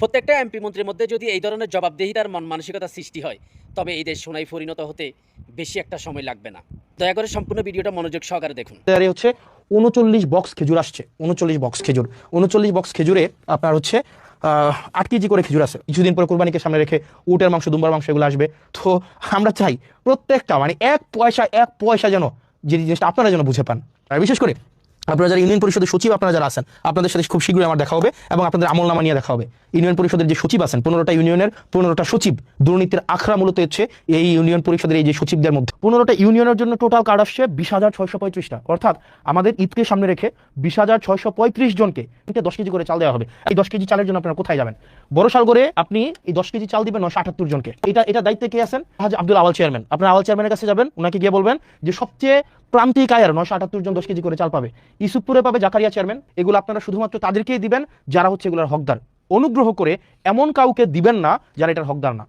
প্রত্যেকটা এমপি মন্ত্রীর মধ্যে যদি এই ধরনের জবাবদিহিতার মন মানসিকতা সৃষ্টি হয়, তবে এই দেশ সোনায় পরিণত হতে বেশি একটা সময় লাগবে না। দয়া করে সম্পূর্ণ ভিডিওটা মনোযোগ সহকারে দেখুন। হচ্ছে 39 বক্স খেজুর আসছে, 39 বক্স খেজুর। 39 বক্স খেজুরে আপনার হচ্ছে 8 কেজি করে খেজুর আছে। কিছুদিন পরে কোরবানিকে সামনে রেখে উটের মাংস, দুম্বার মাংস এগুলো আসবে। তো আমরা চাই প্রত্যেকটা মানে এক পয়সা যেন যে জিনিসটা আপনারা যেন বুঝে পান। আর বিশেষ করে আপনারা যারা ইউনিয়ন পরিষদের সচিব আপনারা যারা আছেন, আপনাদের সাথে খুব শীঘ্রই আমার দেখা হবে এবং আপনাদের আমলনামা নিয়ে দেখা হবে। ইউনিয়ন পরিষদের যে সচিব আছেন, 15টা ইউনিয়নের 15টা সচিব, দুর্নীতির আখড়া মূলত হচ্ছে এই ইউনিয়ন পরিষদের এই যে সচিবদের মধ্যে। 15টা ইউনিয়নের জন্য টোটাল কার্ড আসছে 20,635টা। অর্থাৎ আমাদের ঈদকে সামনে রেখে 20,635 জনকে 10 কেজি করে চাল দেওয়া হবে। এই 10 কেজি চালের জন্য আপনারা কোথায় যাবেন? বড়শাল করে আপনি এই 10 কেজি চাল দিবেন 978 জনকে। এটা দায়িত্বে কে আছেন? হাজি আব্দুল আওয়াল চেয়ারম্যান। আপনার আওয়াল চেয়ারম্যানের কাছে যাবেন, ওনাকে গিয়ে বলবেন যে সবচেয়ে প্রান্তিক আয়ের 978 জন 10 কেজি করে চাল পাবে। ইউসুফপুরে পাবে জাকারিয়া চেয়ারম্যান। এগুলো আপনারা শুধুমাত্র তাদেরকেই দিবেন যারা হচ্ছে এগুলোর হকদার। অনুগ্রহ করে এমন কাউকে দিবেন না যারা এটার হকদার না।